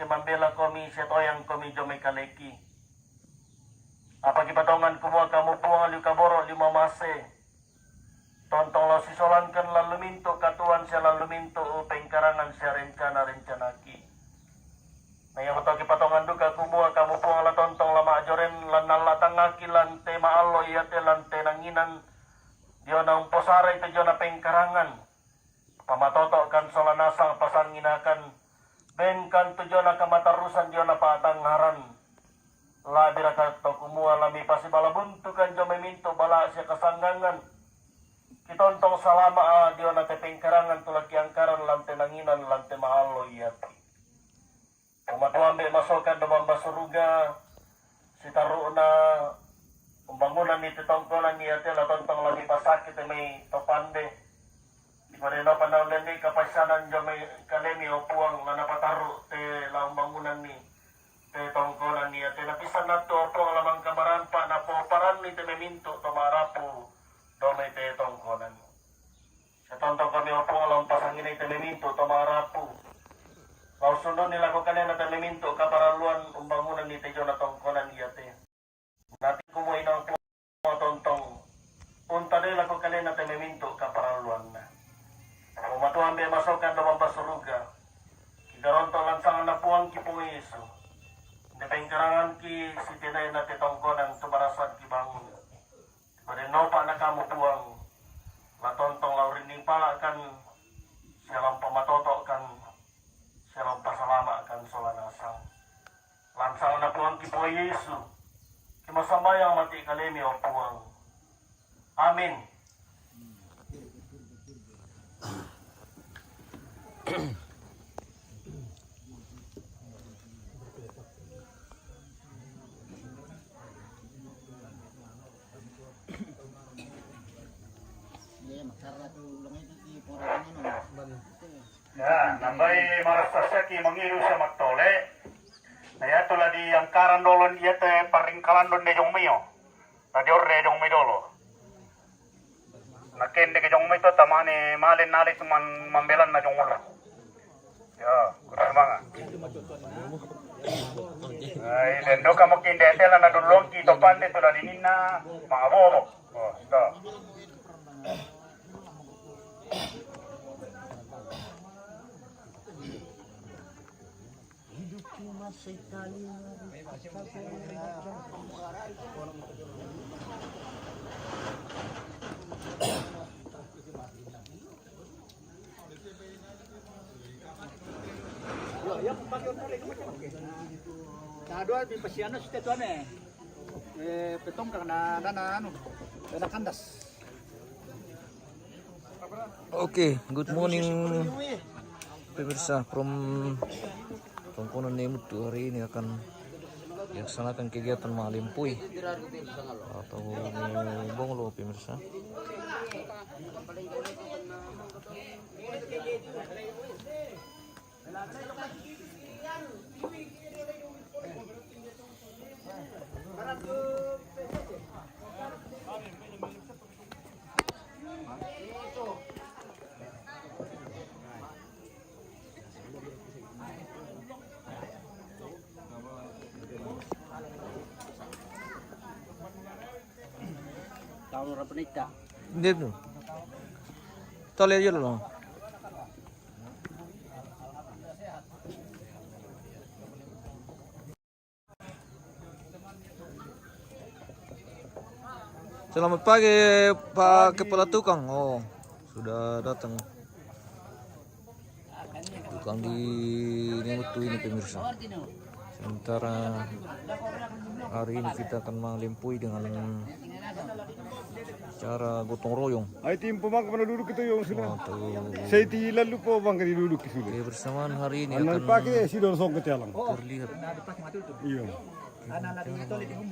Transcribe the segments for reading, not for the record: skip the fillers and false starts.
kimambela komi setoyang komi jomay kaleki. Apagi patongan kumua kamu puang liu kaboro lima mase. Tontong lo sisolankan lalu minto katuan siya lalu minto pengkarangan siya rencana-rencanaki. Naya matoki patongan duka kumua kamu puang la tontong lama ajoren lan nalatangaki lan tema allo iyate lan tenanginan. Dio na umposara itu dio na pengkarangan. Pamatoto kan solanasang pasanginakan. Ben kan tujuan na kamatarusan dio na patangharan. Labi raka to kumua lami pasi balabuntu kan dio meminto bala siya kasanggangan. Kitontong salama dio na tepengkarangan tulaki angkaran lante nanginan lante mahalo iyati. Pumatuambe masokan domang basuruga. Sitaru na pembangunan ni titongkolan iyati la tontong lami pasakit may topande. Marino panawlan ni kapasyanan dio may kalemi o puang na napataru te laong bangunan ni. Te tongkolan niya, te napisan na to po lamang kamaran pa na po paran ni te meminto tomarapo do may te tongkolan. Sa tontong kami o po alam pasangin ay te meminto tomarapo. Kausundo nila ko kanina te meminto kaparaluan umbangunan ni te jo na tongkolan niya te. Natin kumuhin ang po tontong. Punta nila ko kanina te meminto kaparaluan na. Umatuhan be masokan do mambasuruga. Kidaronto lansang na puang kipuiso. Pengkarangan ki si tinay na titongko ng tumarasan ki bangun. Parino pa na kamu puang. Matontong laurining pa kan sialang pamatoto kan sialang pasalama kan solanasang. Lansang na puang ki po Yesu. Kimasambayang mati kalemi o puang. Amin. Ya, nambay marastasya ki mangiru sa magtole. Naya tula di angkaran dolon iya te paringkalan don de jong miyo. Tadi orre jong mi dolo. Naken de jong mi to tamane malen nali cuman mambelan na jong ulo. Ya, kurang manga. Ay, dendo ka makin detela na dulong ki to pande tula dinina maabo. Oh, sto. Kadua di pasiano site tuane. Petong karena dana kandas. Oke, good morning pemirsa from Tongkonan Nemutu. Hari ini akan dilaksanakan kegiatan Malimpui atau Bonglo pemirsa. Tahun berapa nikah? Hindi no. Tole aja lo. Selamat pagi Pak Kepala Tukang. Oh, sudah datang. Tukang di Nemutu ini pemirsa. Sementara hari ini kita akan melimpui dengan cara gotong royong. Ay tim pemang kemana duduk itu yang sudah. Atau Saya tidak lupa bang kali duduk itu. kebersamaan hari ini Anak akan pakai si don song kecelang. terlihat. Iya.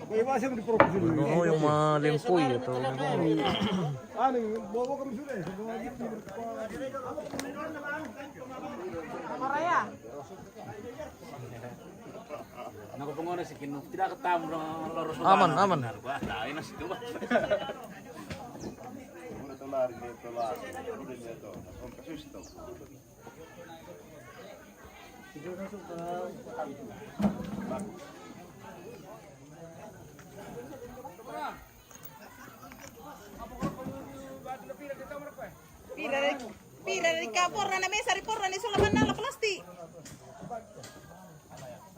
Wah masih di provinsi dulu. Gotong royong melimpui atau Anu bawa kami sudah. Aku pengono sih kinu tidak ketemu lurus. aman. Nah, ini situ, Pak. Pira dari kapor na mesa di porra ni sulla manala plastik.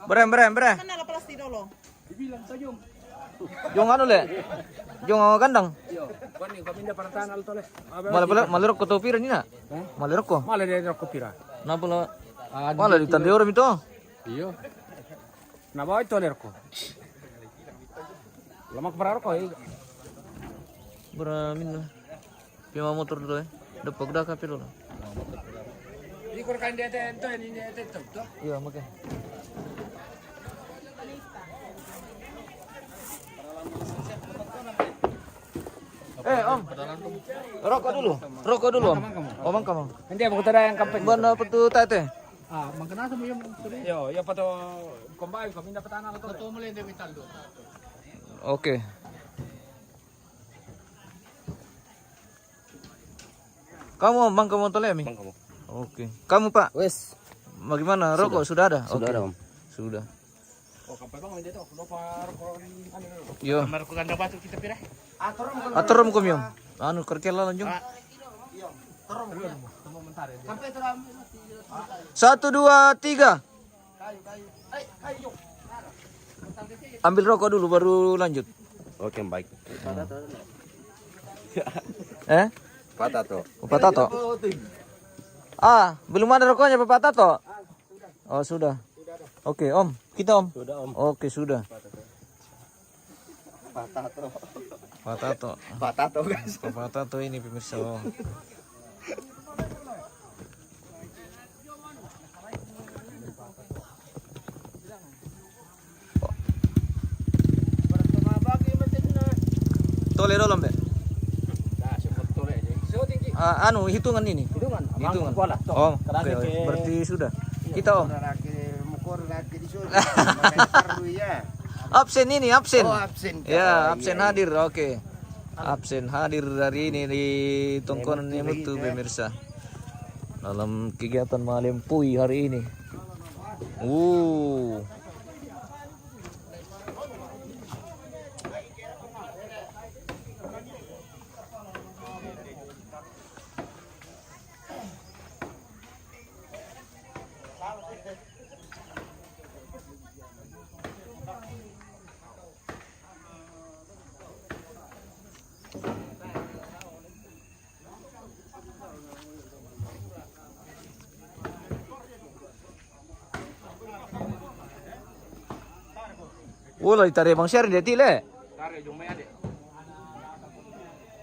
Bre. Manala plastik dulu. Yung ano le? Yung gandang. Malerok ko to pira ni na. Malerok ko. Male dia nak kopira. Na pala. Wala di tande oram ito. Iyo. Na bawa itu lerko. Lamak berapa ko? Beramin na. Pima motor dulu eh. Dapag dah kapilo na. Ini kurang dia itu ini itu. Iya, makin. Om. Rokok dulu. Om. Omang kamu. Nanti aku tadi yang kampanye. Banda petu tate. Ah, mangkana sa mo yung Yo, ya pato kombai kami dapat anak to. to mo lang de metal do. Oke. Kamu Bang kamu tole mi? Kamu. Oke. Kamu Pak? Wes, Bagaimana? Rokok sudah ada? sudah Oke. ada Om. Sudah. Oh, kampanye bang dia to. Lupa rokok Yo. Kamar ko ganda batu kita pira. Aturum kom yung. Anu kerkela lanjung. 1, 2, 3. Ambil rokok dulu baru lanjut. Oke, baik. Pak Tato. Tato. Ah, belum ada rokoknya Pak Tato. Oh, sudah. Oke, Om. Kita Om. Sudah Om. Oke, sudah. Pak Tato. Pak Tato. Pak Tato guys. Pak Tato ini pemirsa. Oh. Tole dulu, Mbak. Anu hitungan ini. Hitungan. Oh, oke. Berarti sudah. Kita Om. Absen ini, absen. Oh, absen. Ya, absen hadir. Oke. Absen hadir hari ini di tongkonan Mutu pemirsa. Dalam kegiatan malam pui hari ini. Wala itare Bang Syar dia tile. Tarik jumai adik.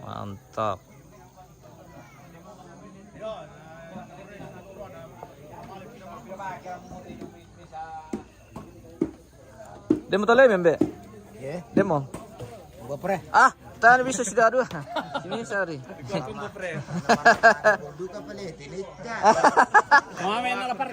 Mantap. Demo tole membe. Ya. Demo. Gua pre. Ah, tahan bisa sudah dua. Sini sari. Duka palit ini. Mama na lapar.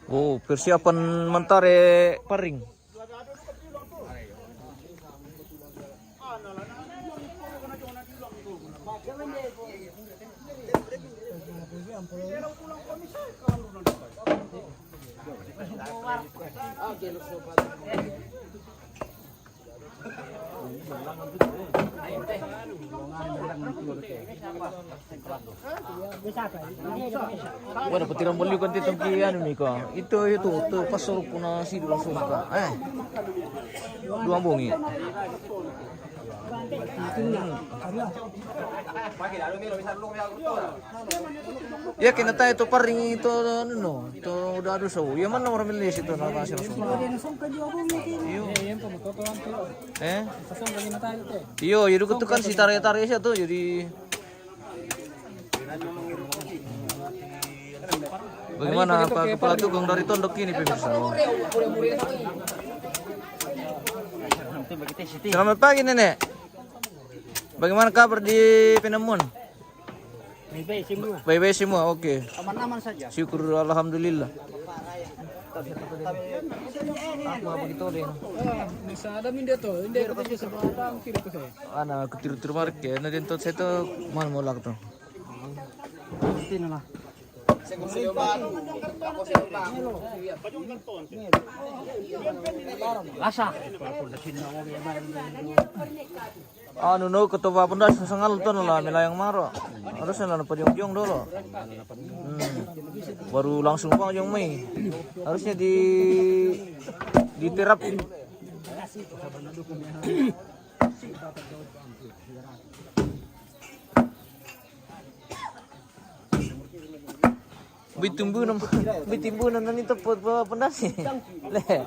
Oh, persiapan mentare paring. Wah, dapat tiram beli kan titam kian nih kok. Itu pasar puna si langsung ka. Dua bongi. Ya kena tayo itu paring itu no. Itu udah ada sawo. Ya mana orang Malaysia itu nama asal langsung. Iyo, jadi itu kan si tarik-tarik siya tuh jadi. Bagaimana Pak Kepala Tukang dari Tondok ini pemirsa? Selamat pagi Nenek. Bagaimana kabar di Penemuan? Baik-baik semua, oke. Aman-aman saja. Syukur alhamdulillah. Apa begitu deh? Bisa ada minda tuh, minda kerja sebelah kiri ke saya. Anak aku tiru market, nanti tuh saya tuh mal mulak tuh. Sini lah. Lasa. Anu no ketua pendas sangal tuh lah melayang maro. Harusnya lah pejong-jong dulu. Baru langsung pajong Mei. Harusnya diterap. Bitimbu nan itu pendas sih. Leh.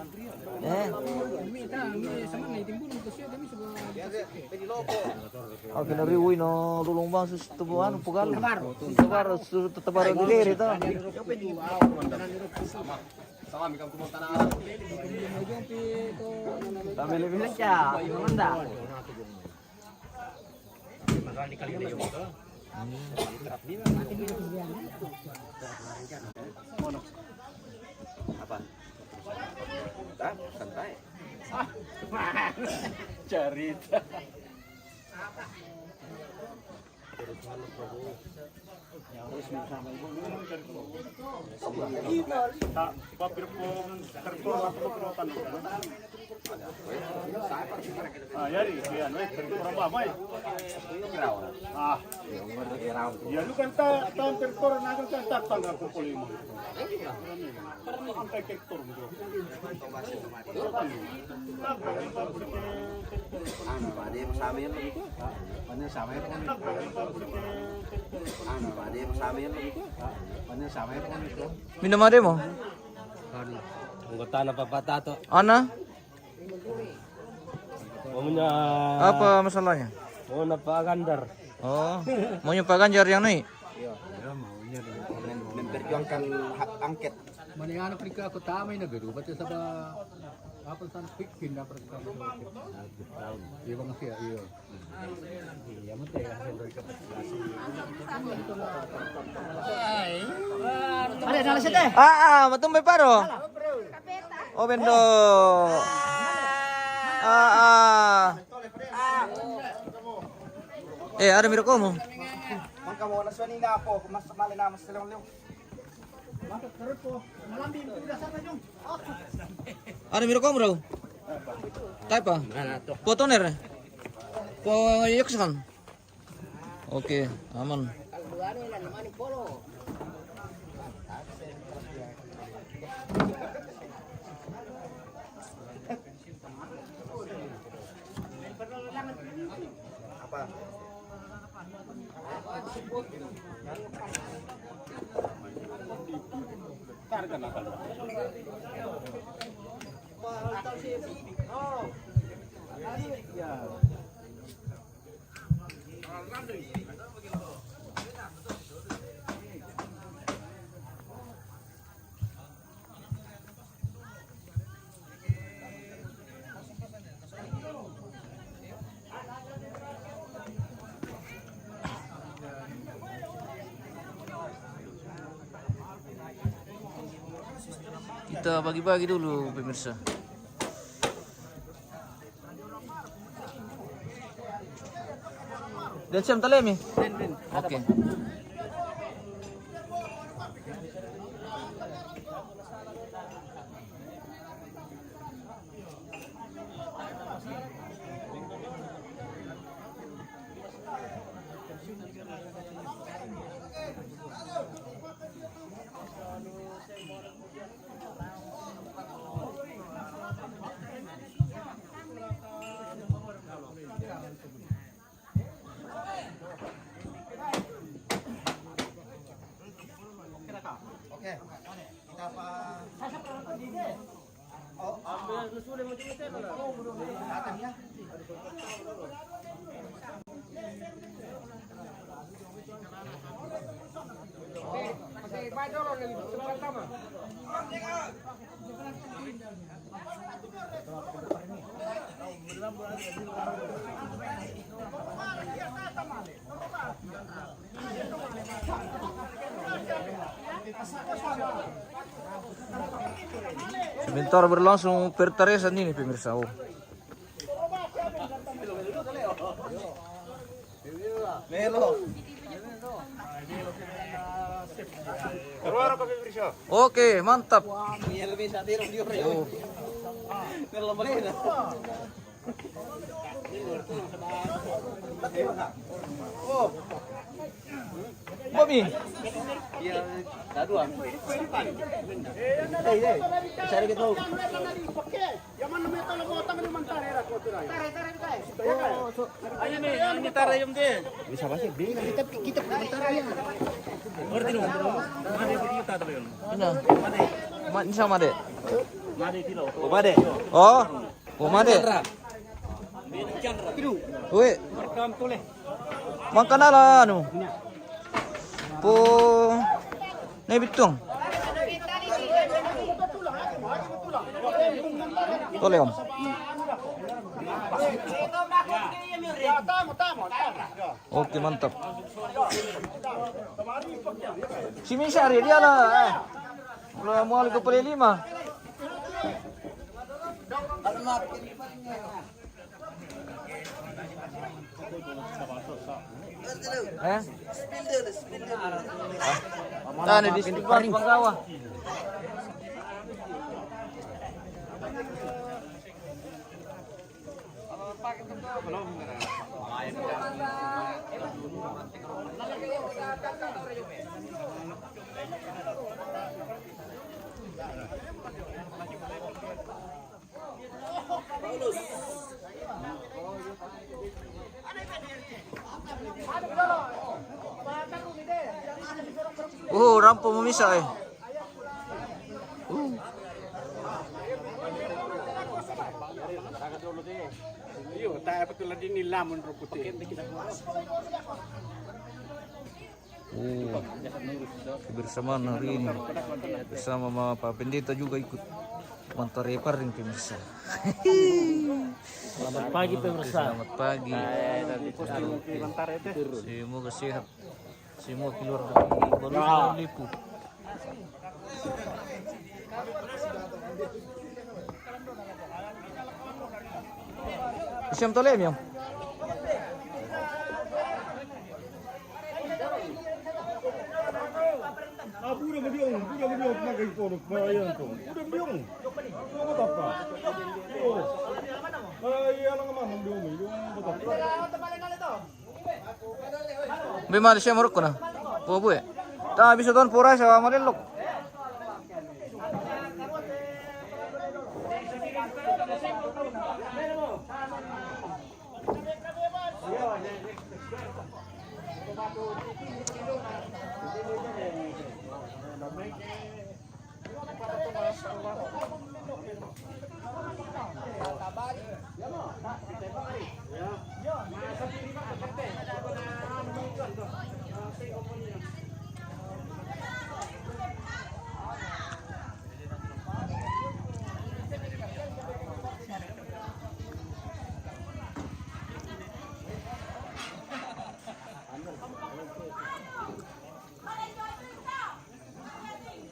Oke nari wui no lulung bang sus tubuhan pugal. Tebar di diri itu. Kami lebih saja, mengenda. Santai. Cerita. Ya lu kan tahun terkoran akan kan datang ke pukul 5. Sampai sektor gitu. Ano ba di masama yan lagi? Ano sama yan? Ano ba di masama yan lagi? Ano sama yan? Minum ada mo? Anggota na papatato. Ana? Maunya Apa masalahnya? mau na pagandar. Oh, maunya Pak Ganjar yang naik. Memperjuangkan hak angket. Mana anak mereka aku tamay na gado, ba't sa ba apa sana quick pin na perka. Iya bang siya, iya. Iya mo tayo Ada nalas ito eh. Matumbe paro. Oh, bendo. Ada miro komo. Ang kawo na suwanin na ako, mas mali na mas silang liw. Ada miro komo raw. Tayo pa. Foto ner. Po yuksan. Oke, aman. Apa? Kita bagi-bagi dulu pemirsa. Dan siam talemi. Oke. Sebentar berlangsung pertaresan ini pemirsa. Oh. Oke, mantap. Mami. Ini sama dek. Oh, Made. Weh. Makan ala anu. Po Nebitung. Tole om. Oke, mantap. Si Misyari dia lah. Kalau mau ke Pele 5. Nah, di Istiqlal di Bangkawa. Rampung memisah kebersamaan hari ini bersama Pak Pendeta juga ikut mentarepar ring pemirsa. Selamat pagi pemirsa. Selamat pagi. Semoga sehat. Semua keluar dari Baru Lipu. Siam tolem yang. Udah bediong pakai produk bayan tuh. Udah bediong. Mau apa? Oh. Iya lang naman ng bediong. Bimali siya maruk ko na. Pupo eh. Ta bisa doon pura sa Marilok.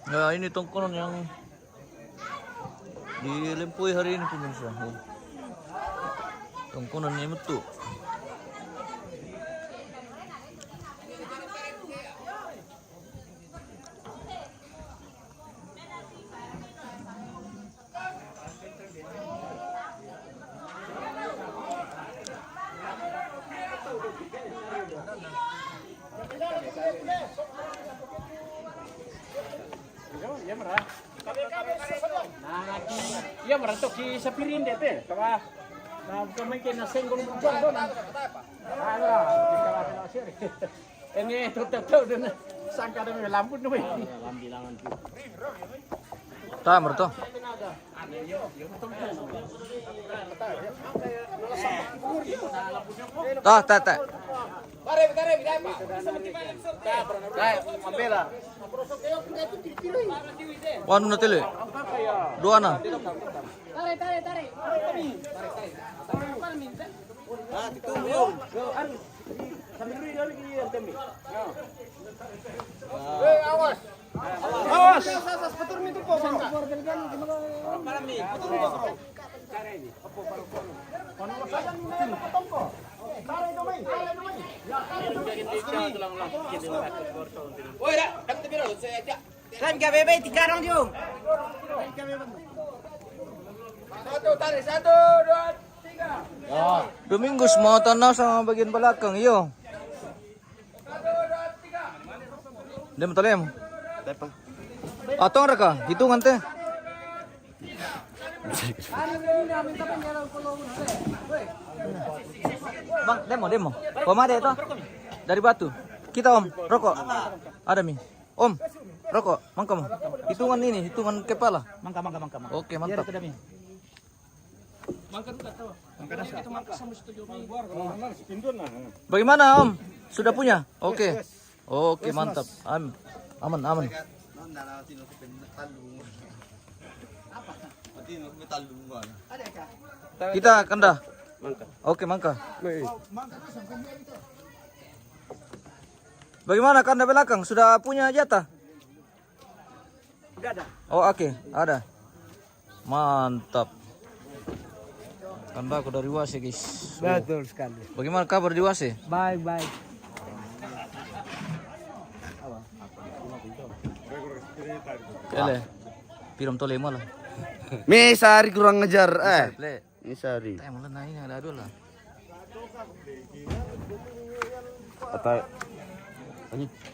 Nah, ini tongkonan yang dilempui hari ini pemirsa. Tongkonannya betul. Iya merantok si Sapirin deh teh, kawah. Nah, kami kena senggol buang dong. Alah, kita sih. Ini tutup dan sangka ada lampu tuh. Lambilangan tuh. Tamar to. Ta. Pare, ambil lah. Wano na tili? Dua na. Kan ka bebe, tiga orang yung. Domingos mau tanah sama bagian belakang, iyo. Dem talem. Atong raka, hitungan teh. Bang, demo. Pemade itu dari batu. Kita om, rokok. Ada mi. Om, rokok. Mangka mo. Hitungan kepala. Mangka. Oke, mantap. Bagaimana om? Sudah punya? Oke. Oke, mantap. Aman. Kita kanda. Oke, mangka. Bagaimana kanda belakang? Sudah punya jatah? Udah ada. Oh, oke, ada. Mantap. Kanda aku dari Wase, guys. Betul sekali. Bagaimana kabar di Wase? Baik. Kele. Piram tole malah. Mesari kurang ngejar Le. Mesari. Mulai naik ada dulu lah.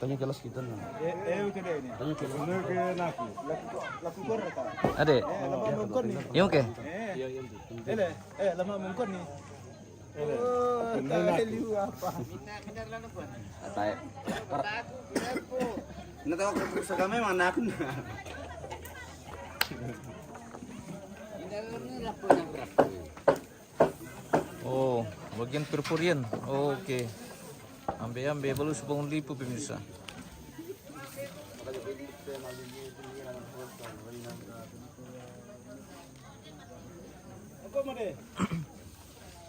Tanya kelas kita nih. Ade. Yung ke? Lama mungkon nih. Natawa ko sa kami mana aku. Oh, bagian perpurian. Oke. Ambil baru 10.000 pemirsa.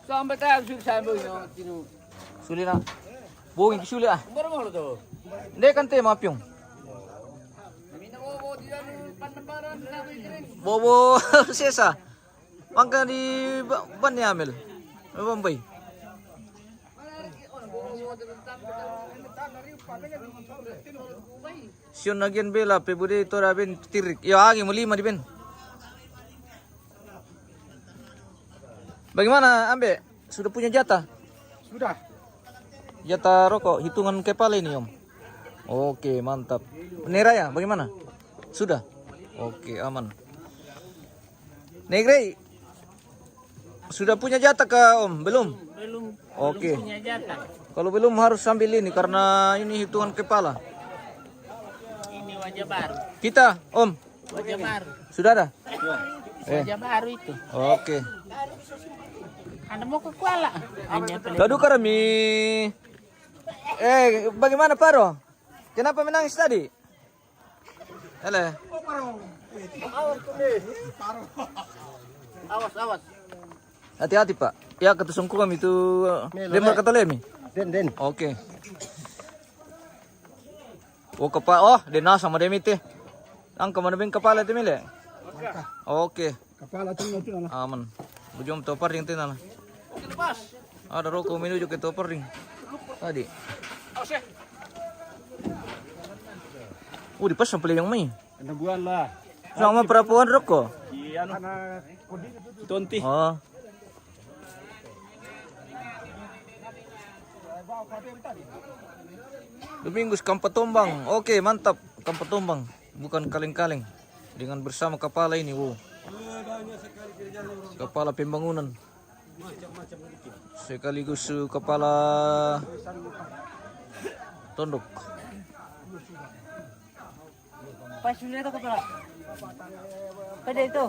Sampai tayo sampai yung Suli na. Buong suli ah. Baru to. Hindi kan te mapyong. Bobo sesa. Mangka di ban ni Amel. Bombay. Siyon nagyan bela pebudi to rabin tirik. Yo agi mo 5 di ben. Bagaimana Ambe? Sudah punya jatah? Sudah. Jatah rokok hitungan kepala ini om. Oke mantap. Neraya bagaimana? Sudah. Oke aman. Negre sudah punya jatah ke om? Belum. Oke. Punya jatah. Kalau belum harus sambil ini karena ini hitungan kepala. Ini wajah baru. Kita om Wajah baru. sudah ada? Wajah baru itu. Oke. Anda mau ke Kuala? Hanya Kadu karami. Bagaimana Paro? Kenapa menangis tadi? Hele. Awas. Hati-hati Pak. Ya ketusungku kami itu. Lempar kata lemi. Den. Oke. Oh kepa. Oh dena sama demite. Ang kemana bing kepala itu mile? Oke. Kepala tinggal tu lah. Aman. Bujum topar yang tina lah. Ada rokok menuju ke topar ring. Tadi. Di pas sampai yang main. Kena buan lah. Sama perempuan rokok. Iya, Tonti. Oh. Domingos Kampatombang. Oke, mantap. Kampatombang. Bukan kaleng-kaleng. Dengan bersama kepala ini, wow. Kepala pembangunan. Sekaligus kepala tondok. Pas sudah tu kepala. Pada itu.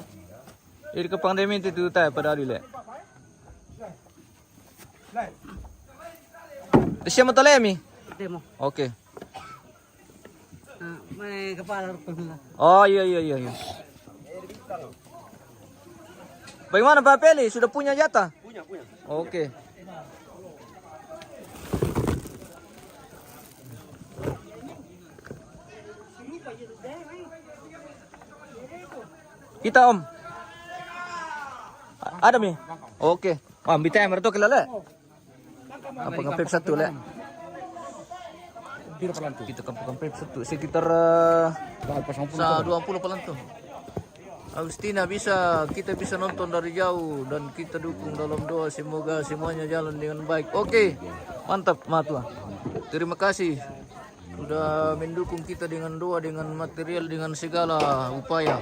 Ini ke pandemi itu tayo pada adile. Siya mo talemi? Demo. Oke. May kepala ko na. Oh iya. Bagaimana Pak Peli? Sudah punya jatah? Punya. Oke. Kita Om. Ada mi? Oke. Wah, ambil timer tuh kelale. Apa ngepep satu le? Kita ngepep satu sekitar 20 pelantung. Agustina kita bisa nonton dari jauh dan kita dukung dalam doa semoga semuanya jalan dengan baik. Oke, mantap Matua. Terima kasih sudah mendukung kita dengan doa, dengan material, dengan segala upaya.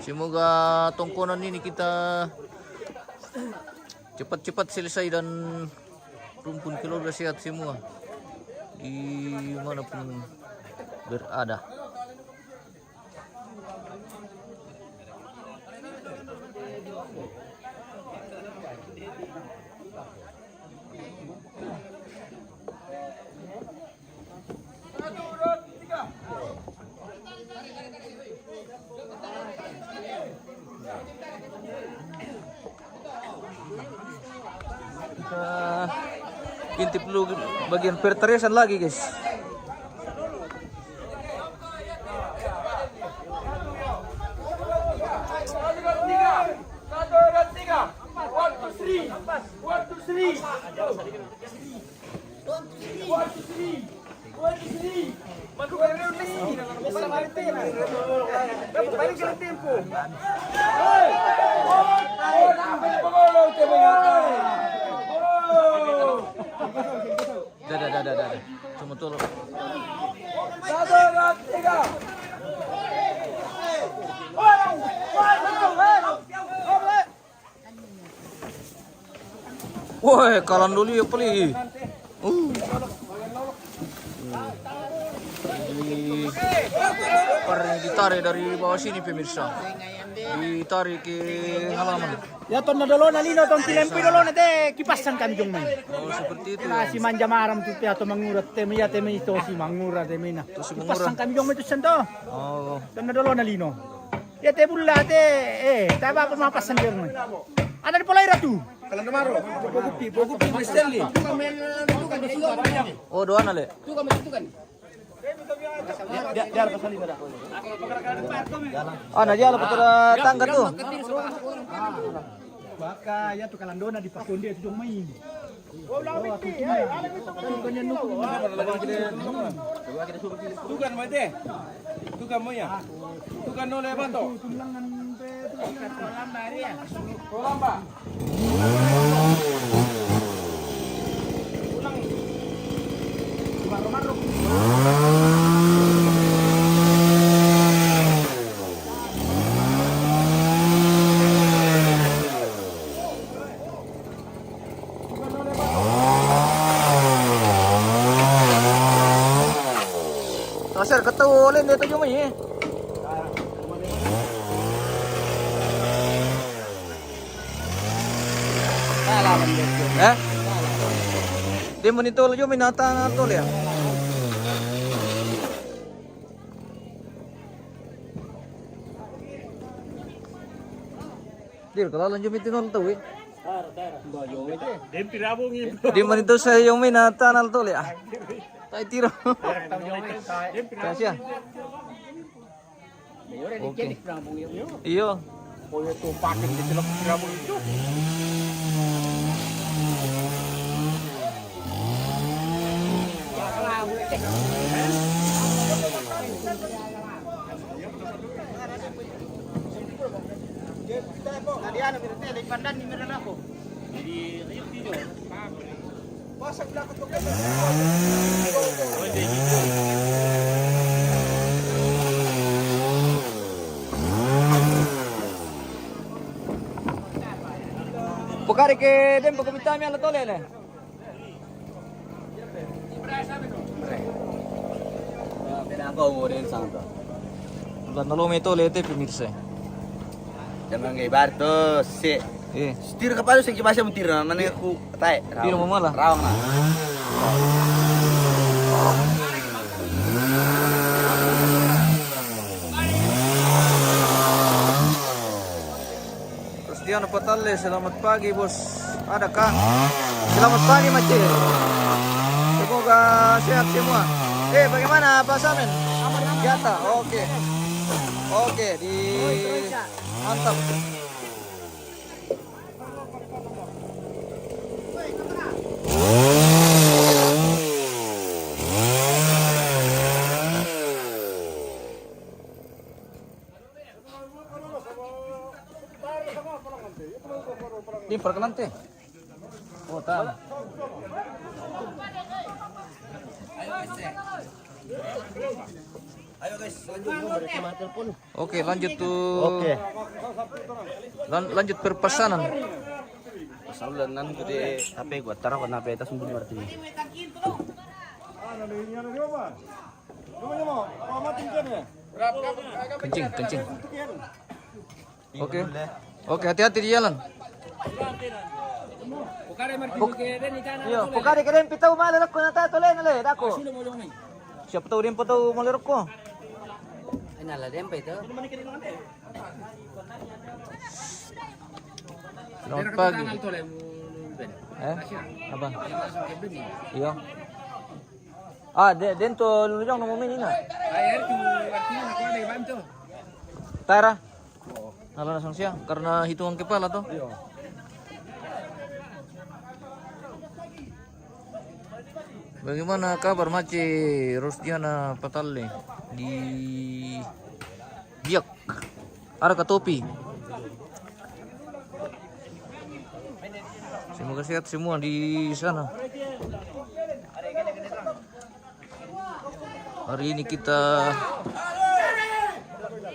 Semoga tongkonan ini kita cepat-cepat selesai dan rumpun keluarga sehat semua dimanapun berada. Kita intip dulu bagian pertariasan lagi guys. Dah. Cuma tolong. Woi, kalan dulu ya peli. Ditarik dari bawah sini pemirsa. Ditarik ke halaman. Ya ton na dolo na lino ton tilempi dolo na te kipasan kami jong man. Oh, seperti itu. Na si manja maram tu pia to mangurat te miya te mi to si mangura te mina. si mangura. Kipasan kami jong man tu santo. Oh. Ton na dolo na lino. Ya te bulla te taba ko mapasan der man. Ada di polai ratu. Bogupi Mistelli. Oh, doa na le. Nah jalan putar tangga tuh. Baka ya tu kalandona di pakonde tu jong main. Tukan mo ite. Tukan mo ya. Tukan no le bato. Rolamba. Sir, ketulin dito yung may Di mo nito yung minata na tol ya. Dir, kalau lanjut itu nol tuh. Di mo nito sa yung minata na tol ya. Tayo tiro. Kasya. Okay. Iyo. Pukari ke dem pagkamitami ala tole le. Ulan nalo may tole ito pemirsa. Jangan kayak Bartos sih. Setir kepala sih kibasya mutir na mana aku tay. Tiro mo mala. Rawang na. Rustiano Patalle, selamat pagi bos. Ada kah? Selamat pagi Maci. Semoga sehat semua. Bagaimana Pak Samen? Jata, oke. Oke, mantap. Di perkenan teh. Oh, tahu. Oke, lanjut tuh. Oke. Lanjut perpesanan. Saluran gede HP gua taruh HP atas sumber berarti. Kencing. Oke. Oke, hati-hati di jalan. Iya, pukari keren pitau maler ko na tato len ale dako. Siapa tahu dia tahu maler ko. Inala din pa ito. Selamat pagi. Apa? Iya. Dento lulujang no momen ina. Tara. Halo nasang siya karena hitungan kepala toh. Bagaimana kabar Maci Rustiana Patalle di Biak? Ada ke topi? Semoga sehat semua di sana. Hari ini kita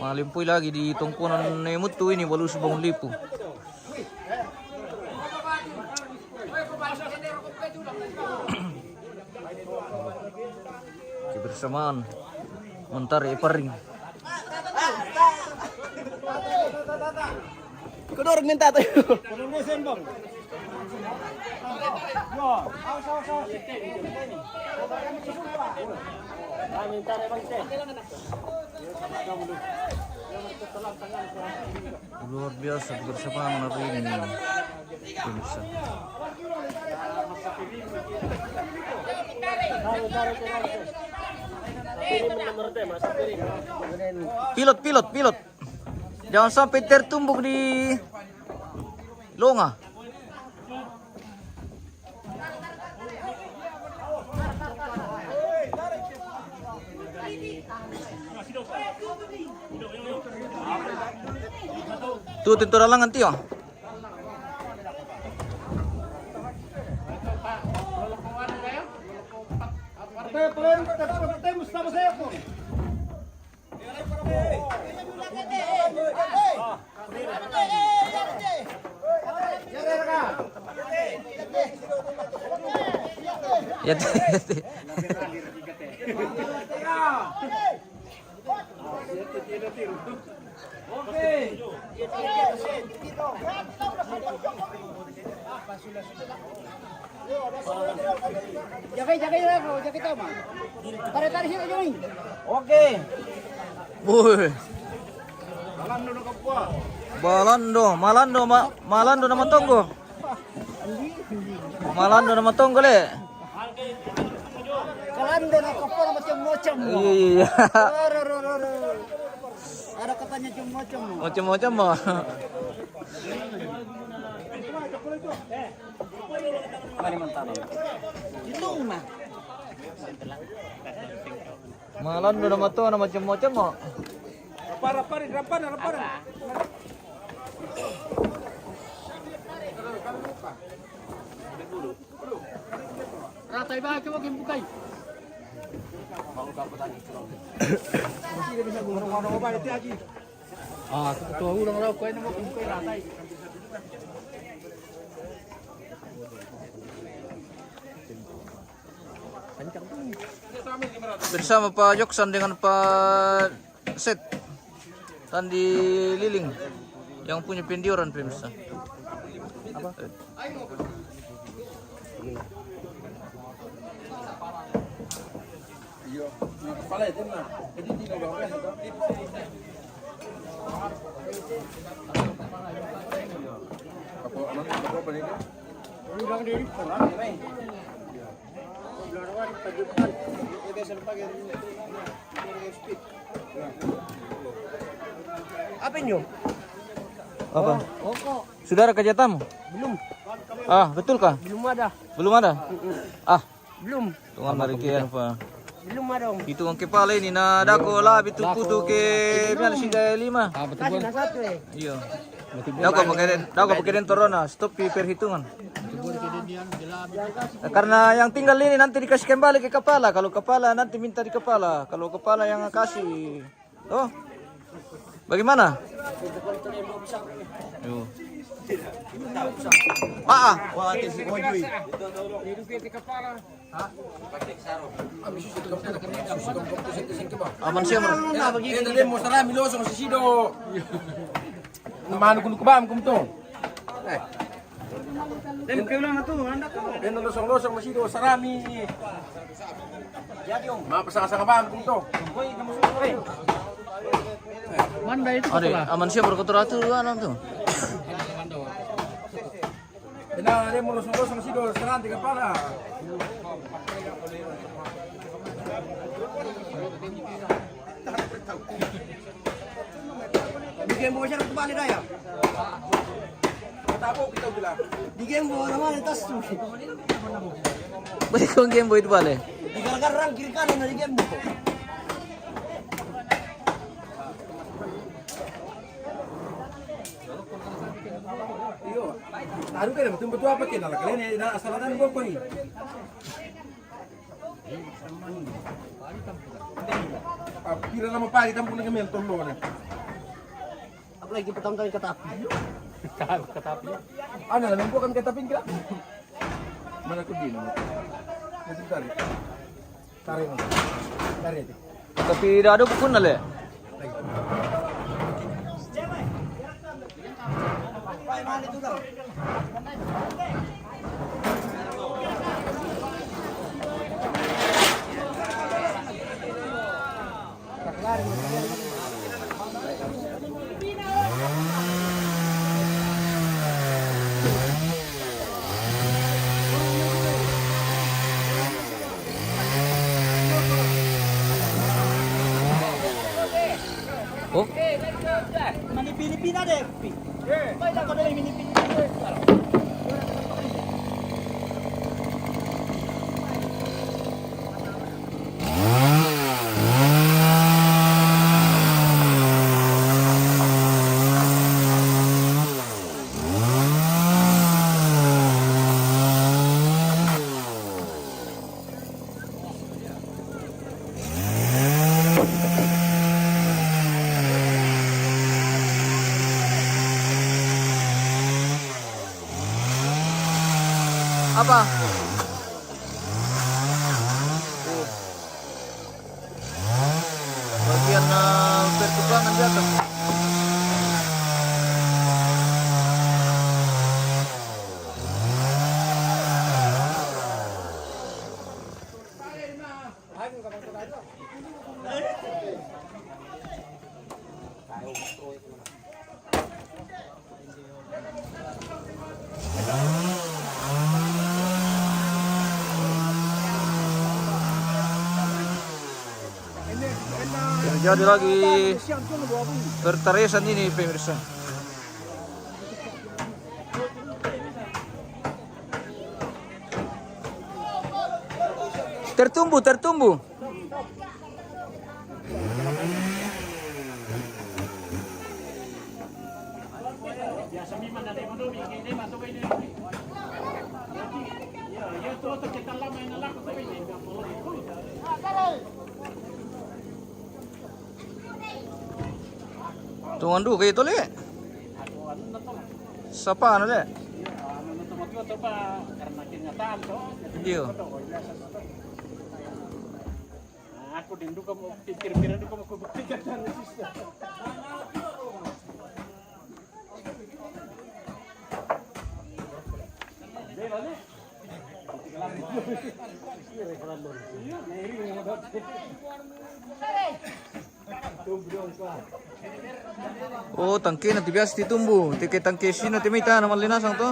malimpui lagi di tongkonan Nemutu ini baru sebangun lipu. Kebersamaan mentari paring. Kedor minta tuh. Luar biasa kebersamaan hari ini. Pemirsa. Pilot. Jangan sampai tertumbuk di longa. Tuh tentara langan tio. Ya. Jaga tama. Tarik sini Joy. Oke. Wuh. Malando nama tonggo. Malando nama tonggo le. Kalando na kapal macam-macam. Iya. Ada katanya macam-macam. Macam-macam mah. Ilung mah. Malando nama to nama macam-macam mah. Rapar. Ratai ba coba game bukai. Ketua ulang raw kau nama bukai ratai. Bersama Pak Joksan dengan Pak Set Tandi Liling yang punya pendioran pemirsa. Apa? Apa nyo? Apa? Saudara kejatamu? Belum. Ah, betul kah? Belum ada. Belum ada? Ah, Belum. tungan dari kian pa. Belum ada om. Itu ang kepala ini na dako la bitu kutu ke biar sida 5. Kasih na satu eh. Iya. Dako pakai torona, stop di perhitungan. Karena yang tinggal ini nanti dikasih kembali ke kepala. Kalau kepala nanti minta di kepala. Kalau kepala yang kasih. Oh. Bagaimana? Yo. Aman siya mo. Mo sarami losong si Sido. Namano ko kubam kum to. Dan kailan na to, handa ka. Deno losong si Sido sarami. Jadi om, mapasaka bam kum to. Manda itu Ade, aman siya berkotoratur ano to? Dena demo losong si Sido sarami kepala. Bigyan mo siya ng tubali na yan. Tapo kita bilang. Bigyan mo naman yung tas. Balik ko ang Game Boy itu bale. Digarang kiri kanan na bigyan mo. Iyo. Taruh kan betul-betul apa kena lah kalian ya asalatan gua ni. Pira nama pagi tampun dengan mentor lo ni. Apa lagi petang-petang katapi. katapi. Ana lah membuat kan katapin kira. Mana aku di nama. Nanti tarik. Tarik. Tarik. Tapi dah ada pun na le. Oh, Manipin-ipin na deh. Baik ako na yung minipin. apa? Bagian pertukangan di atas. Jadi lagi pertarisan ini pemirsa. Tertumbuh. Tungan dulu kayak itu le. Sapa na le? Iya. Aku dindu kamu pikir-pikiran kamu aku buktikan dan sisa. Oh, tangke na tibias titumbu. Tike tangke sino timita naman linasang to.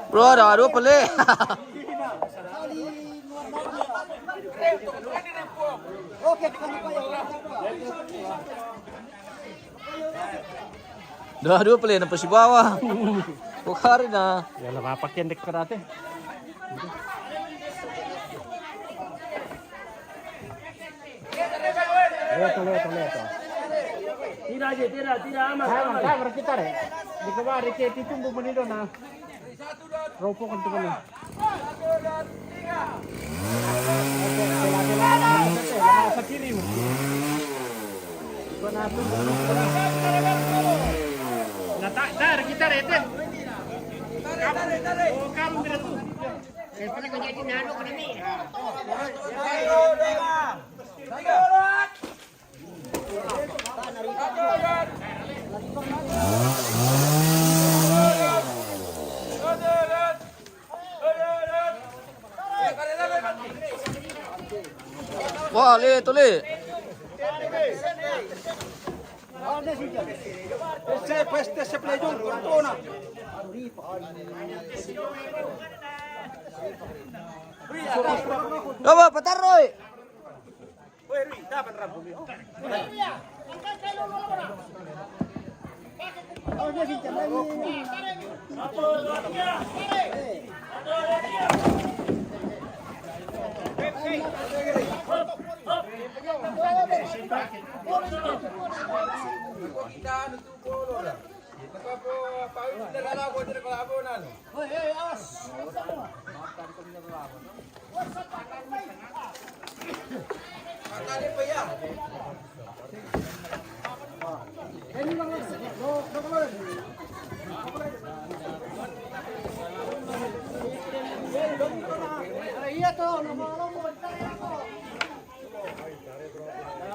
Bro, ada pele. Dua pele na pa si bawah. Bukari na. Ya lah mapakyan dek karate. Leto. Tira aman. Aman, kita re. Di kemarin kita tumbuh menido na. Ropo kan tu kan. Sa kiri mo. Dar kita rete. Oh, kamu bila tu. Pala ko jadi nano ko nami. Wah, le tu le. Coba pataroy.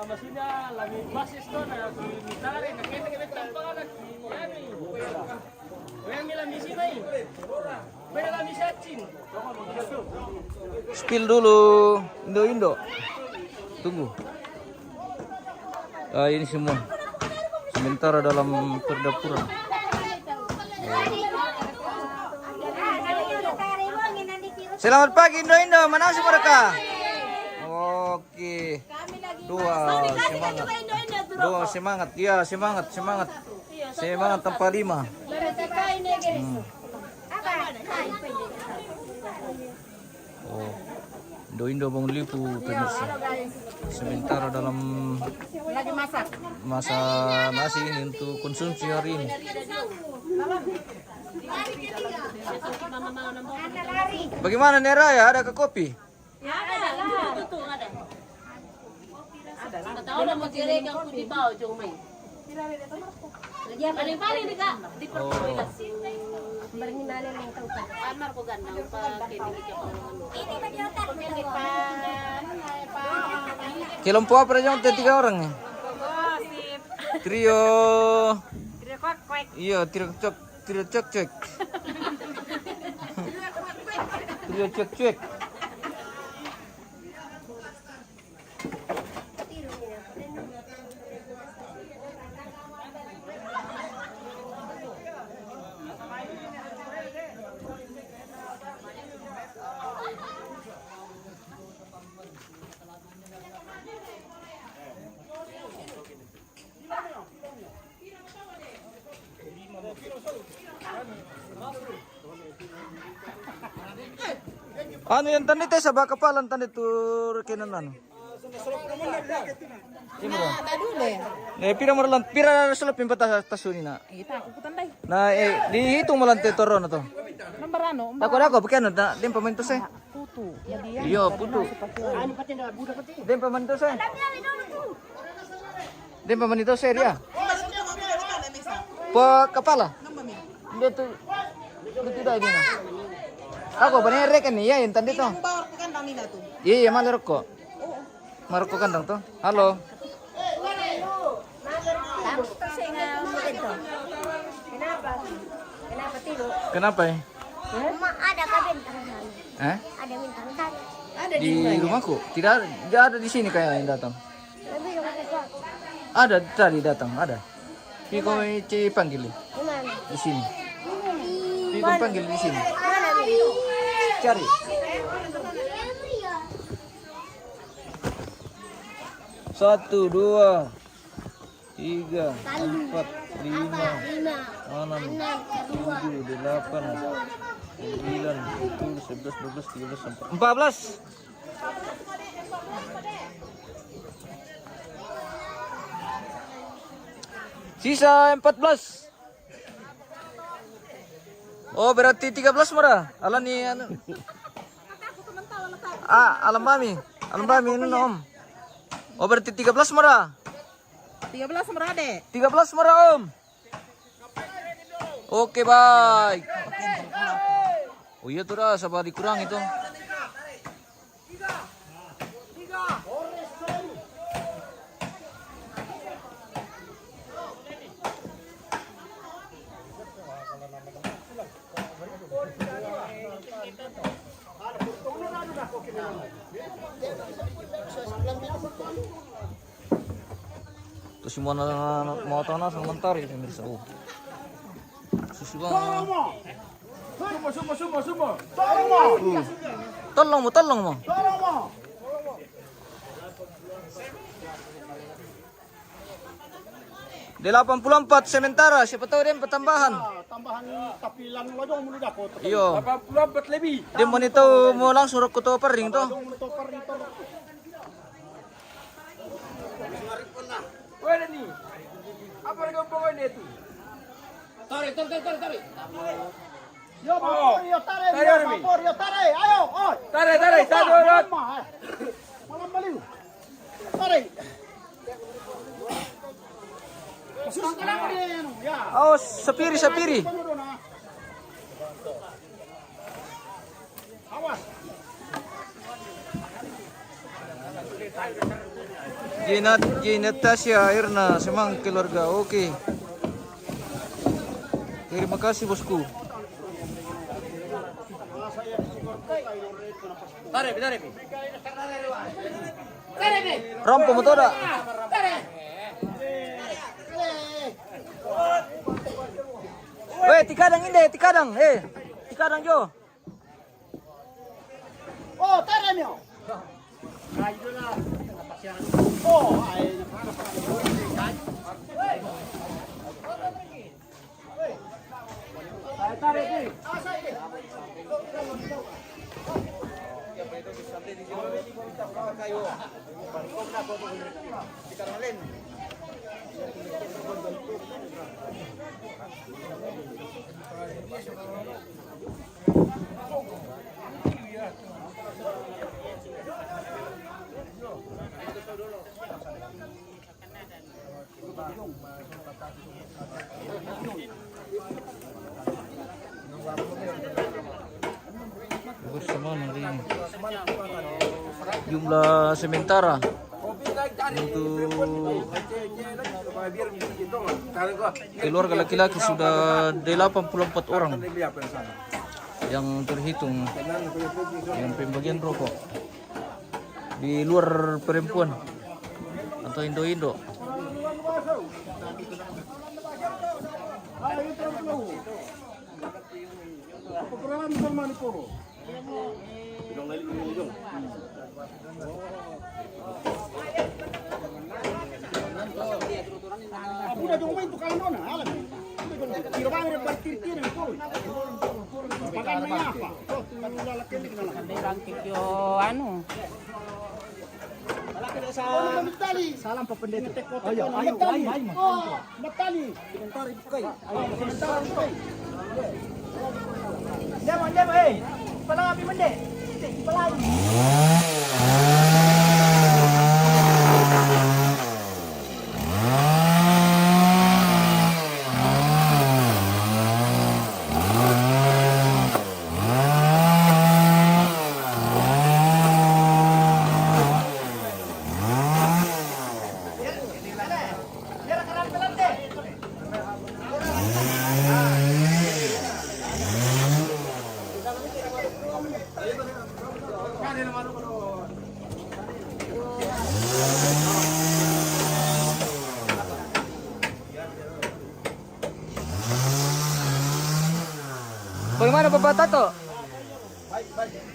Maksudnya lagi basis tuh na military nakita pangalan yani. Yang nila misi bai. Beda la misi acin. Spill dulu. Indo. Tunggu. Ini semua. Sementara dalam perdapuran. Selamat pagi Indo. Mana sih mereka? Oke. Dua semangat. Ya, semangat. Semangat tanpa 5. Oh. Indo Bangun Lipu pemirsa. Sementara dalam masa nasi ini untuk konsumsi hari ini. Bagaimana Nera ya? Ada ke kopi? Ya, ada lah. Tahu na mo dire kang pudi bao jong may. Paling di ka di pertuloy kasi. Baring nalin lang tao. Amar ko ganda pa kini ka pa. Ini magyota pa. Kilompo apa aja 3 orang nih? Trio. Iya, trio cek. Trio cek. Ano yan tanit sa baka palan tanit tur kenan Imro. Pira sulap yung tasunina. Kita aku kutan dai. Na dihitung mo lang te toro na to. Barano. Ako pakiano na din pamentos eh. Putu. Jadi ya. Iya, putu. Din pamentos eh. Din pamentos eh dia. Pa kepala. Dia tuh tidak ini. Ako banere kan iya yang tadi tuh. Iya, malar kok. Maroko kandang tuh. Halo. Kenapa tidur? Kenapa ya? Cuma ada kah bintang sana? Ada bintang sana. Di rumahku. Tidak ada di sini kayak yang datang. Tapi yang ada kok. Ada tadi datang, ada. Piko panggil Di mana? di sini. Piko panggil di sini. Mana Bi? Cari. Satu, dua, tiga, empat, lima, enam, tujuh, delapan, 9, 10, 11, 12, 13, 14. Sisa 14. Oh, berarti 13 murah. Alam ni ano. Alam mami. Alam mami ano no, Om. Oh, berarti 13 murah. 13 murah deh. 13 murah, Om. Oke, baik. Oh iya tuh dah, sabar dikurang itu. Terus mau tanah sebentar ya pemirsa. Oh. Susu bang. Semua. Tolong mo. 84 sementara, siapa tahu dia pertambahan. Tambahan tapilan lagi mulu dapat. Iyo. 84 lebih. Dia mau itu mau langsung rokok to pering to. Wala ni. Apa lagi bawa ni tu? Tarik. Yo, tarik. Ayo, oi. Tarik, satu orang. Malam balik. Tarik. Ya. Oh, sapiri. Awas. Jinat Tasya, Irna, semang keluarga. Oke. Terima kasih bosku. Tarik. Rampo mo to da. Tikadang hindi, tikadang. Tikadang jo. Oh, tarik nyo. Oh, ay. Tarik. Bersama hari ini. Jumlah sementara untuk keluarga laki-laki sudah 84 orang yang terhitung dengan pembagian rokok di luar perempuan atau Indo. Udah cuma itu kalau nona, alam. Kira bang repartir tiene kau. Pakai apa? Oh, tu lalaki ni kenal. Yo anu. Salam Pak Pendeta. Ayo. Oh, Batali. Sebentar ibu kai. Sebentar ibu kai. Bagaimana Bapak Tato?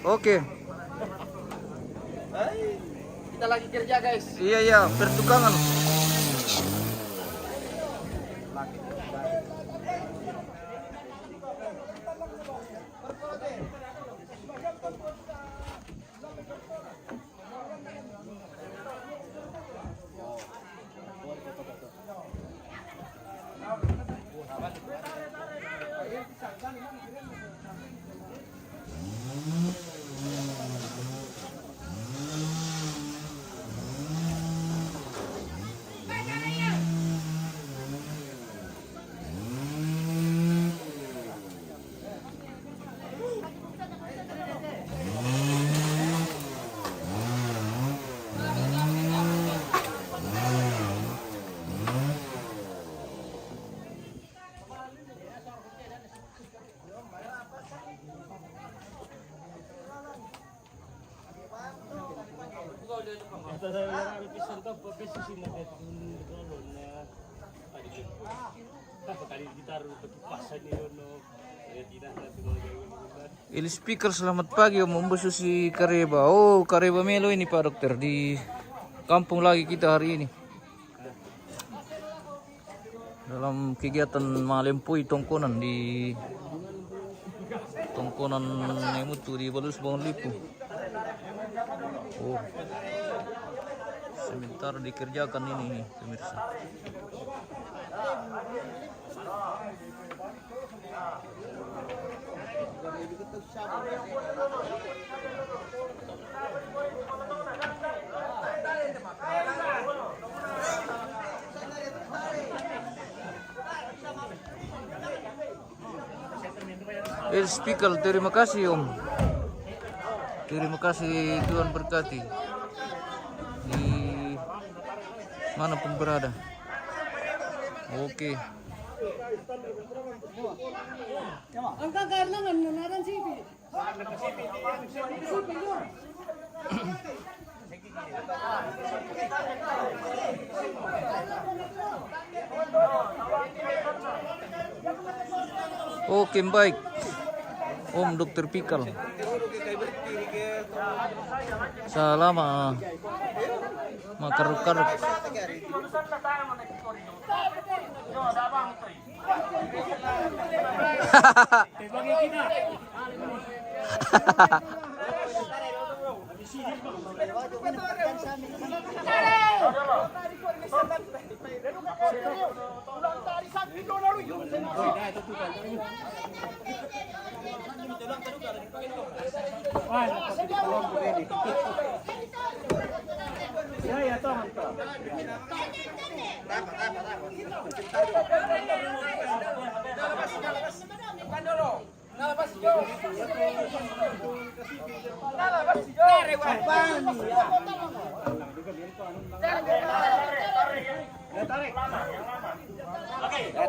Oke. Kita lagi kerja guys. Iya, pertukangan. Il speaker, selamat pagi Om Membusu si Kareba. Oh, Kareba Melo ini Pak Dokter, di kampung lagi kita hari ini. Dalam kegiatan Malempui Tongkonan di Tongkonan Nemutu di Balus Bangun Lipu. Oh, sebentar dikerjakan ini pemirsa. El speaker, terima kasih Om. Terima kasih, Tuhan berkati. Di mana pun berada. Oke. Angka karlangan naran sipi. Oke, baik. Om Dokter Pikal. Salama. Makaruk-karuk.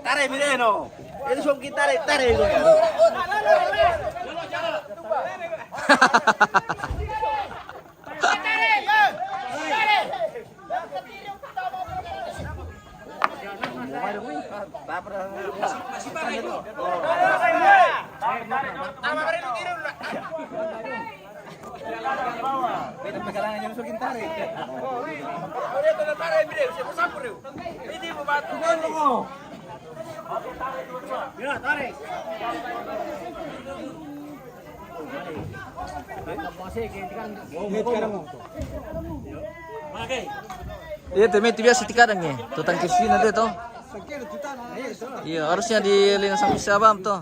Tarik Mireno. Itu suam kita tarik itu. Iya, temeti biasa tikadang ya. Tutang kesini deh toh. Iya, harusnya di lina sampai Sabam toh.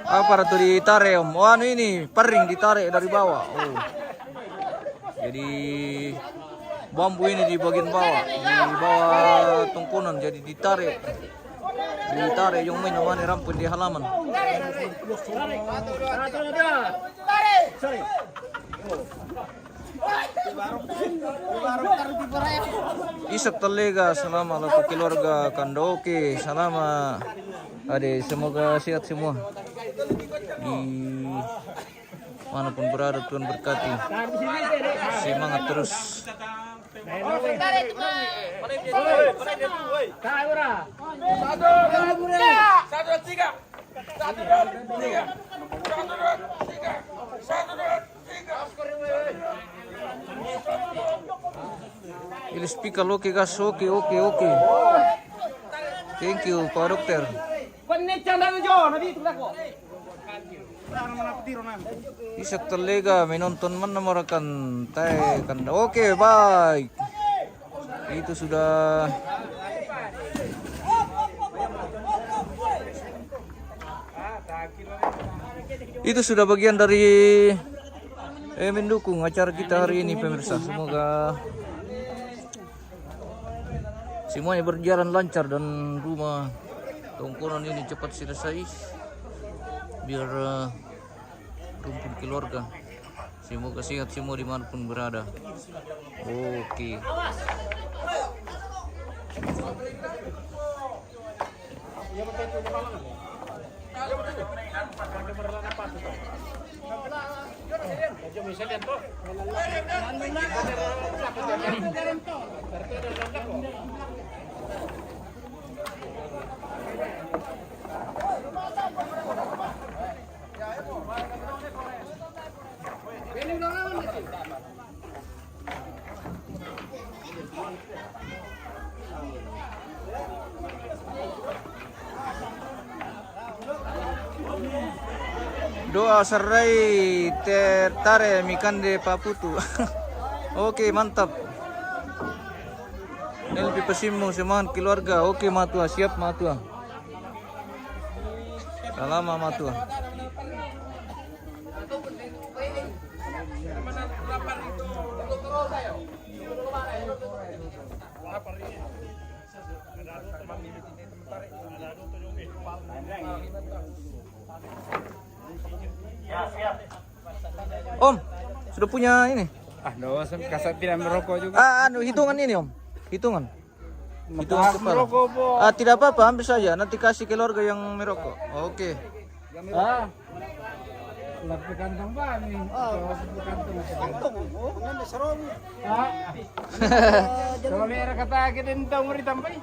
Apa itu ditarik om? Oh anu ini paring ditarik dari bawah. Oh. Jadi bambu ini di bagian bawah, di bawah tungkunan jadi ditarik. Ditarik yung main naman rampun di halaman. Isak talaga selama lalu keluarga Kandoke selama ade semoga sehat semua di manapun berada Tuhan berkati semangat terus. Ini speaker oke gas oke. Thank you Pak Dokter. Isak talaga may nonton man namarakan tay kan. Oke, baik. Itu sudah bagian dari mendukung acara kita hari ini pemirsa. Semoga semuanya berjalan lancar dan rumah tongkonan ini cepat selesai biar rumpun keluarga semoga sehat semua dimanapun berada. Oke. Doa serai tertare mikande paputu. Oke, mantap. Nelpi pesimung semangat keluarga. Oke, matua siap matua. Salama matua. Om, sudah punya ini? Kasat tidak merokok juga. Anu hitungan ini om, hitungan kepala. Merokok po. Tidak apa-apa, ambil saja. Nanti kasih keluarga yang merokok. Oke. Lapis kantong ba ni? Kantong. Nganda sarong. Kalau mereka kata kita entah ngeri tampai.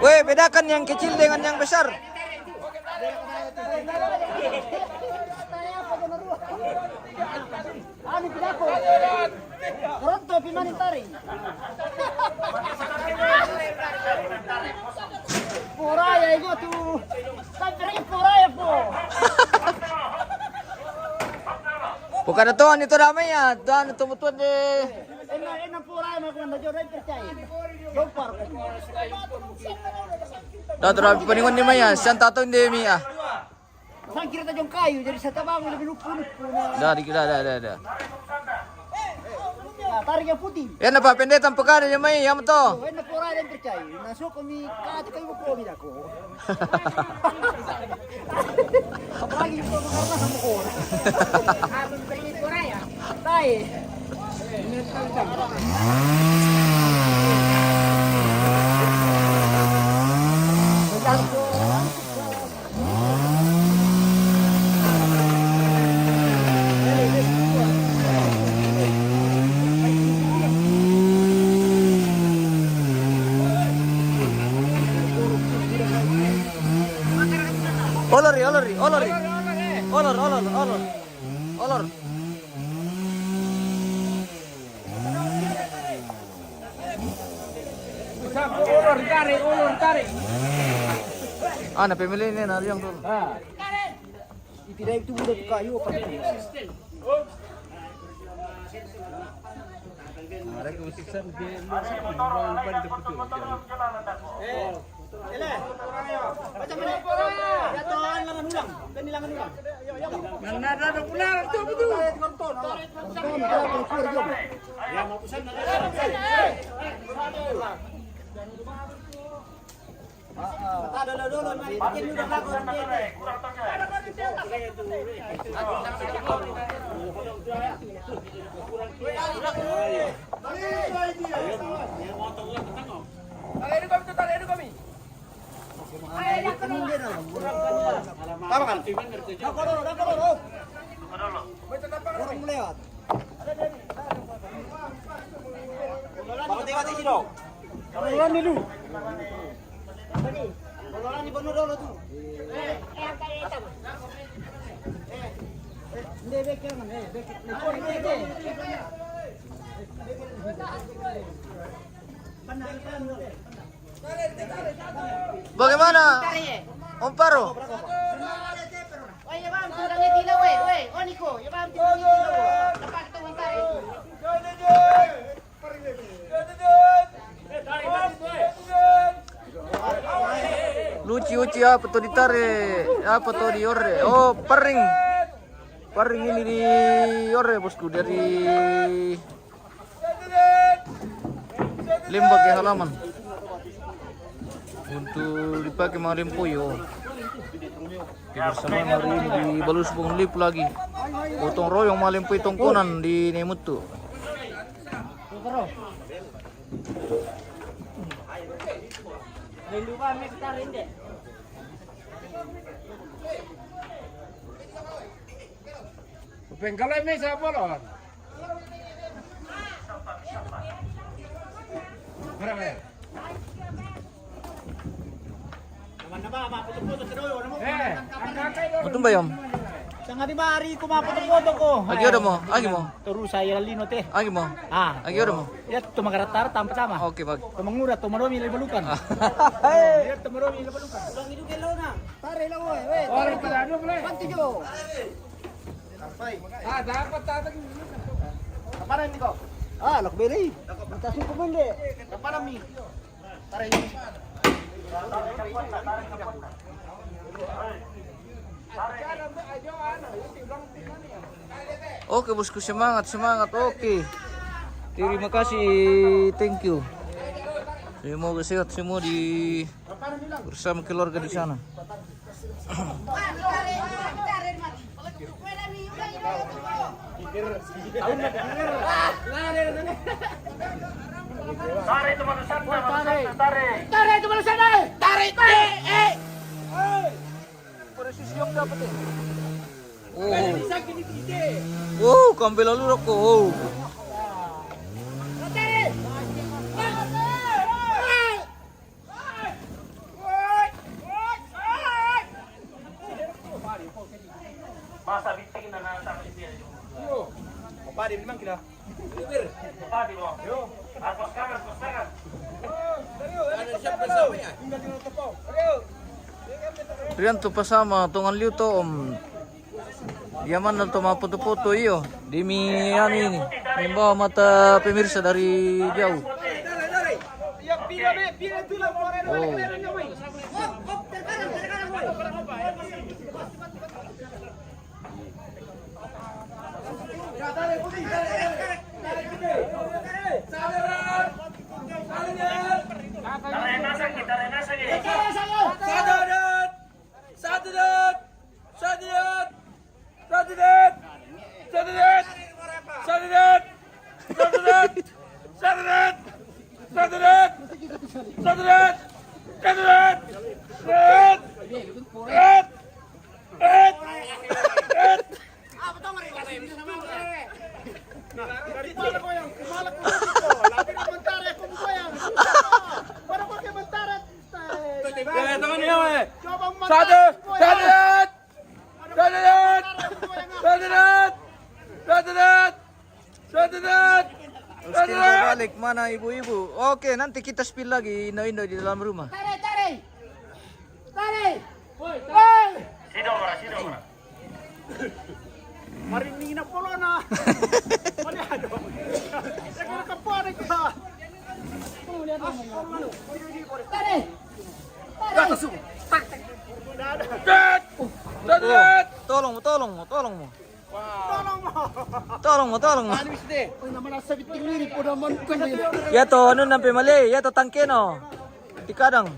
Weh, bedakan yang kecil dengan yang besar. Pronto, pimanitari. Puraya ito tu. Sampai puraya po. Bukan tuan itu namanya, tuan tumutuan deh. Enak puraya makuan na jodoh percaya. Gopar ko. Dato paningon ni Maya, siyan tato hindi Mia. Saan kita yung kayo jadi sa tabang lebih lupulot po na. Dah. Tarik yang putih. Yan na pa, pendetan pagkano niya Maya, yaman to. Enak puraya dan percaya. Naso kami kati kayo po mi dako. Apalagi po karena sa mo. Abang pergi puraya. Tayo. Olor. Ulur tarik. Ana pemilih ini nari yang tuh. Tidak itu udah kayu apa? Bagaimana? Om Paro? Luci apa tuh ditarik? Apa tuh diore? Oh, pering. Pering ini diore bosku dari Limbak ya halaman. Untuk dipakai marim puyo. Bersama hari ini di Balus Bung Lip lagi. Potong royong malim puyo tongkonan di Nemutu. Bengkalai mesa bolon. Berapa ya? Betul bayam. Sangat di mari ko mapoto-foto ko. Agi ada mo? Agi mo? Terus saya lino teh. Agi mo? Agi ada mo? Ya tu magaratar tampa sama. Oke, bag. Tumangura tumaromi libalukan. Ya tumaromi libalukan. Ulang hidup kelo na. Tare lang we. Orang peladu boleh. Panti jo. Dapat tatang. Apa ni ko? Lakberi. Tasun ko mende. Apa nami? Tare. Oke bosku, semangat. Oke. Terima kasih, thank you. Semoga sehat semua bersama keluarga di sana. Tarik teman sana, tarik. Tare tu mana sana? Tare. Kambil lalu rokok. Masa biting na nasa kasi dia. Padi memang kita. Padi mo. Yo. Ako sekarang. Riyan to pasama tungan liuto Yaman na to maputo-puto iyo. Di mi ini. Membawa mata pemirsa dari jauh. Oh. Satu Agustin balik. Mana ibu-ibu? Oke, nanti kita spill lagi Indo-Indo di dalam rumah. Sidong ora. Marinig na polo na. Wala do. Sige ka pa rin ka. Tare. Tolong mo. Uy, naman nasa biting liri po naman ko na. Ya to, ano nang mali? Ya to tangke no. Tikadang.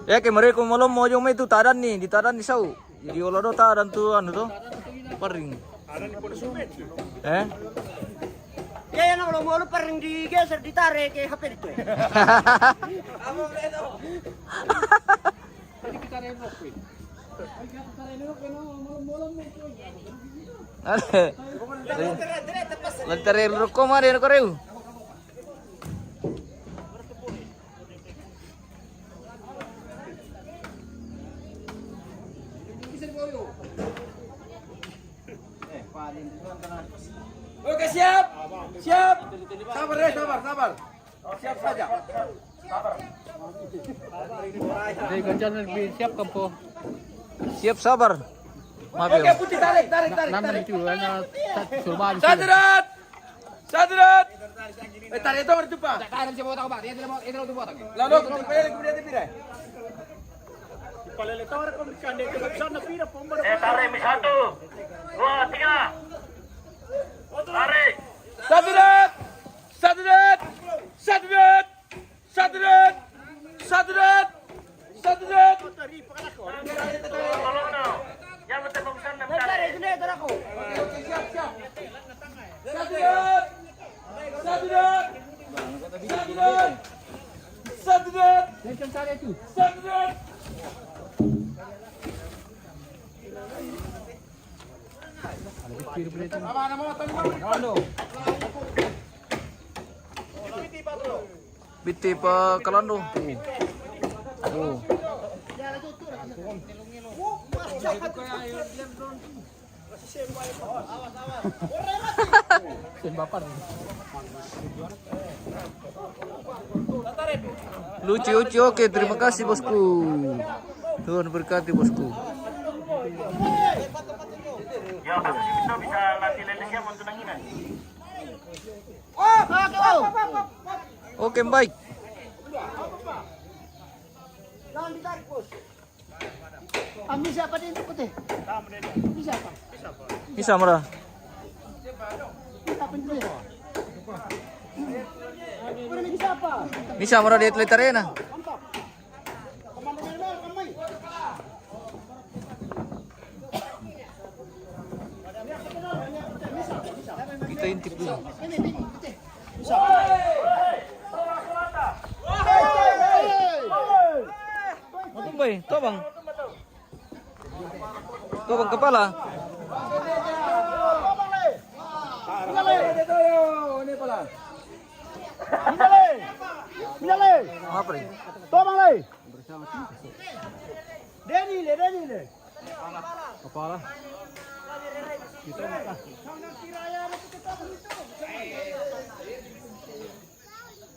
Ya kay mari ko malom mo yung may tutaran ni, ditaran ni Sau. Jadi wala do taran tu ano to? Paring. Eh? Kaya na kalau mau paring di geser ditarik kayak HP itu. Ale. Lantare roko mari ko reu. Oke, siap. Siap. Sabar deh, sabar. Siap saja. Dari ganjan lebih siap kan po. Siap sabar. Maaf Oke, ya. putih tarik. Naman itu ana sulman. Sadrat. Tarik itu harus cepat. Lalu kemudian dipilih. Paleletor ko kande ko sana pira pomba. Tare mi 1, 2, 3. Tarik. Sadrat. Tolong na. Yang betul bagusan na Tare tarik. ini tara ko. Siap. Sadrat. Ganjan saya itu. Biti pa kalando. Oh. Sen bapak. Lucu, oke. Terima kasih bosku. Tuhan berkati bosku. Ya, basta si Pito bisa latih lele siya mo tunanginan. Oke, baik. Jangan ditarik, Bos. Ambil siapa dia itu putih? Ini siapa? Bisa mara. Siapa itu? Udah lagi siapa? Bisa mara di atlet arena. Mantap. Komandan Mel, kamay. Kita intip dulu. Ini, putih. Matong bay, tobang. Tobang kepala. Minale. Apa nih? Tomang le. Deni le. Kepala.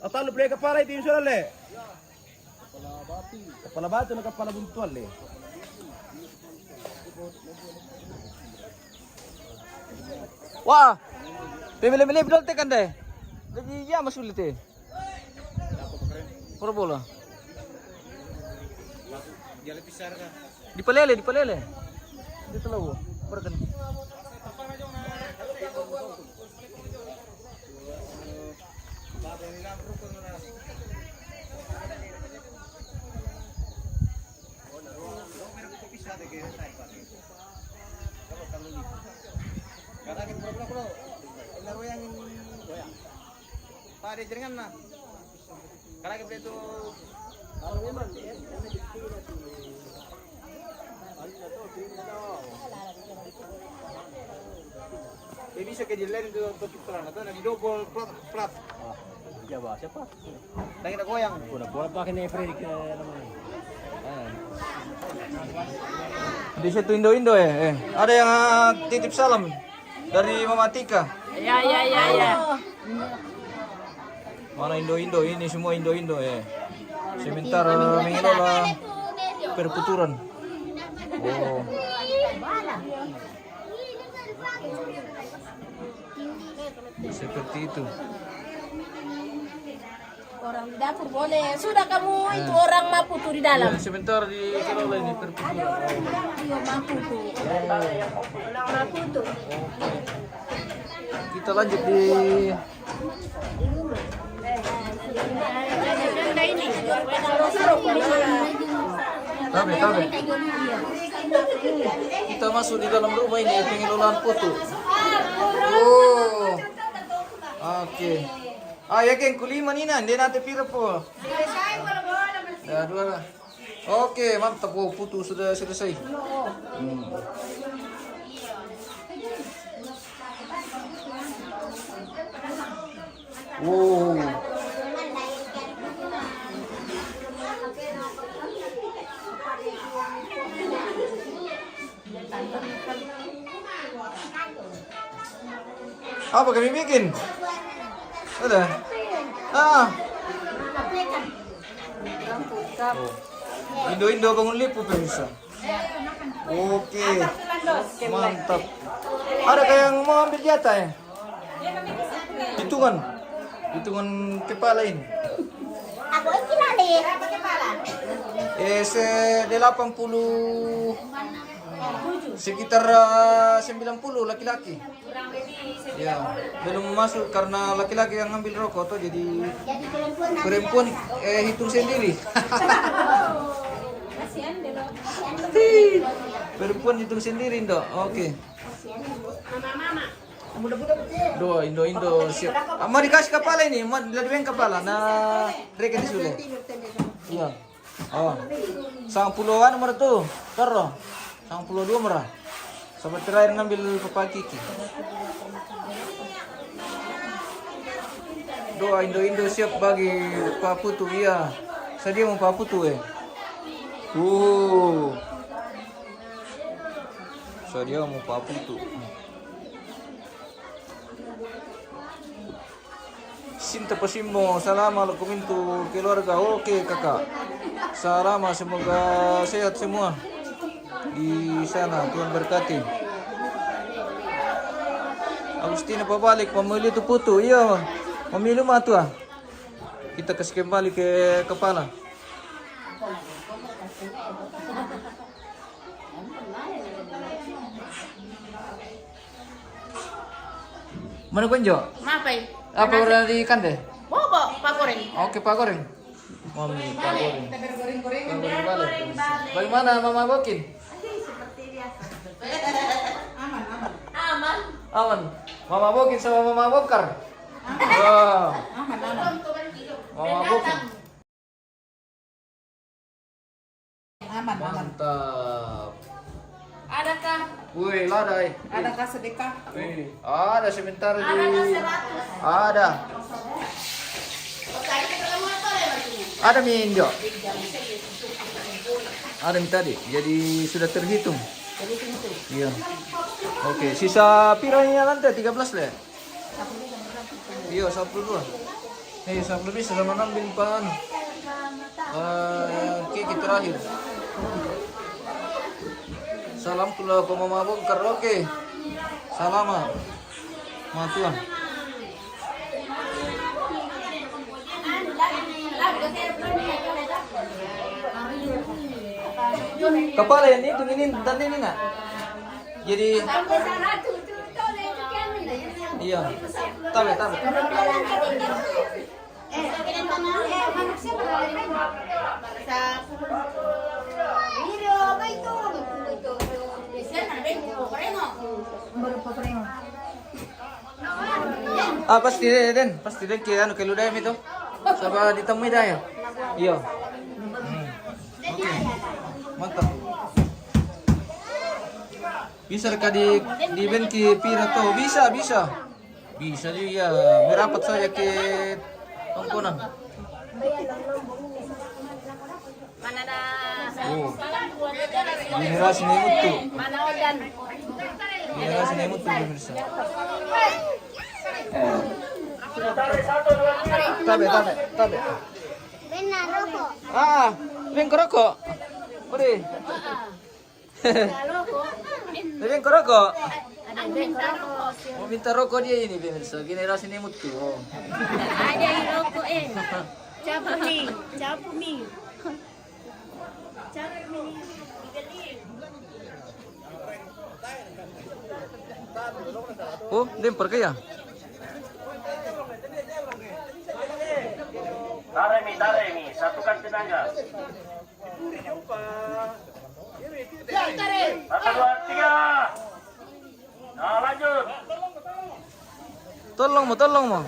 Atau lu beli kepala itu insyaallah le. Kepala batu na kepala buntuan le. Wah. Pemilih-milih betul tekan deh. Jadi ya masulit eh. Pura bola. Dipalele. Dito lawo. Perken. Ada jaringan na. Karena kita itu bisa ke jalan itu topik pelan atau lagi double plat. Siapa? Lagi nak goyang. Udah bola pakai nih Fredrik namanya. Di situ Indo-Indo ya. Ada yang titip salam dari Mama Tika. Ya. Mana Indo-Indo ini semua Indo-Indo ya. Sementara mengelola perputuran. Oh. Seperti itu. Orang di dapur boleh. Sudah kamu itu orang Maputo di dalam. Ya, sebentar dikelola ini perputuran. Iya Maputo. Orang Maputo. Kita lanjut di Tabe. Kita masuk di dalam rumah ini pengelolaan foto. Oh. Oke. Ya geng kulima nih nanti pira po. Ya dua lah. Oke mantap. Oh foto sudah selesai. Oh. Apa kami bikin? Ada? Indo-Indo bangun lipu pemirsa. Oke. Mantap. Ada kayak yang mau ambil jatah ya? Hitungan kepala ini. Aku kinali. Berapa kepala? 80 sekitar 90 laki-laki. Ya, belum masuk karena laki-laki yang ngambil rokok tuh jadi perempuan hitung sendiri. Perempuan hitung sendiri, Ndok. Oke. Doa Indo siap. Mau dikasih kepala ini, mau diladuin kepala. Nah, mereka di sule. Iya. Oh. 90-an nomor tuh. Terus. 92 merah. Sampai terakhir ngambil papa kiki. Doa Indo siap bagi Pak Putu. Iya. Saya mau Pak Putu Saya mau Pak Putu. Sinta Pasimo, assalamualaikum untuk keluarga. Oke kakak. Salam, semoga sehat semua di sana, Tuhan berkati. Agustina pabalik, memilih itu putu. Iya, memilih mah tuh. Kita kasih kembali ke kepala. Mana kunjo? Mapai. Apa udah di ikan deh? Bobo, Pak Goreng. Oke Pak Goreng. Mami Pak Goreng. Pak Goreng balik. Bagaimana Mama Bokin? Aman. Aman. Mama Bokin sama Mama Bokar. Wah. Mama Bokin. Mantap. Adakah? Wih, ladai. Adakah sedekah? Wih, ada sebentar di. Adakah 100? Ada. Ada minjo. Ada mi tadi. Jadi sudah terhitung. Iya. Oke, sisa piranya lantai 13 lah. Iya, 12. 10 bisa sama ngambil pan. Kiki terakhir. Salam pula ke Mama Bongkar. Oke. Salama. Matuan. Kepala ini itu ini dan ini nak. Jadi iya. Tahu. Pasti Den, ke anu ke ludayam itu. Coba ditemui dah ya. Iya. Oke. Mantap. Bisa ka di benki pira to? Bisa. Bisa juga. Merapat saja ke tongkonan. Mana dah? Generasi Nemutu. Manodan. Generasi Nemutu pemirsa. Tabe. Benar rokok. Ah, ring kerokok. Ode. Kalau kok Ring kerokok. ada minta rokok. Mau minta rokok dia ini pemirsa. Generasi Nemutu. Oh. Ada yang rokok Capu nih. Capu nih. Oh, lempar ke ya? Taremi, satukan tenaga. 1, 2, 3. Nah, lanjut. Tolong mo.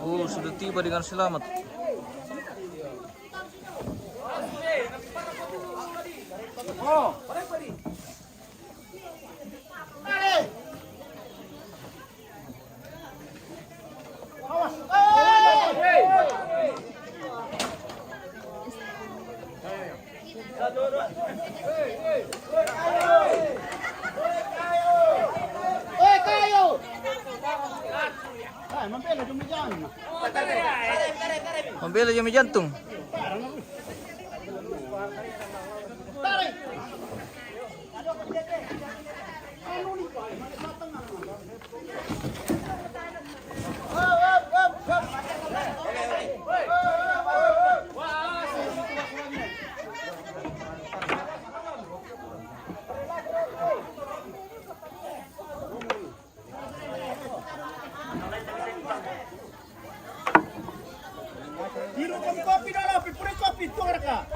Oh, sudah tiba dengan selamat. Pembela jami jantung.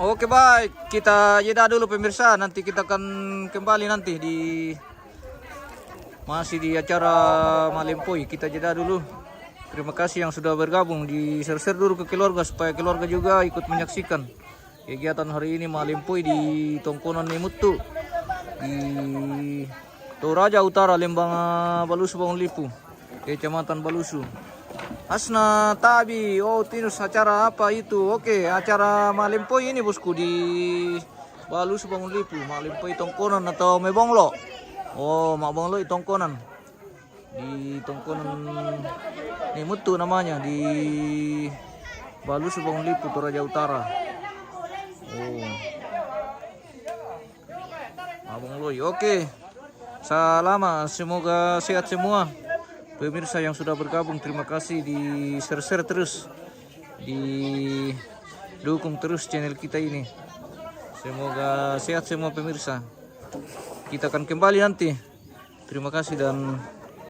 Oke baik, kita jeda dulu pemirsa. Nanti kita akan kembali nanti masih di acara Malimpoi. Kita jeda dulu. Terima kasih yang sudah bergabung, di share dulu ke keluarga supaya keluarga juga ikut menyaksikan kegiatan hari ini Malimpoi di Tongkonan Nemutu di Toraja Utara, Lembang Balusu, Bangun Lipu, Kecamatan Balusu. Asna Tabi, oh Tinus, acara apa itu? Oke, acara Malimpoi ini bosku di Balusu, Bangun Lipu, Malimpoi Tongkonan atau Mebonglo. Oh, Mabonglo Tongkonan. Di Tongkonan Nemutu namanya, di Balusu, Bangun Lipu, Toraja Utara. Oh. Mabonglo. Oke. Selamat, semoga sehat semua. Pemirsa yang sudah bergabung, terima kasih, di share terus, di dukung terus channel kita ini. Semoga sehat semua pemirsa. Kita akan kembali nanti. Terima kasih dan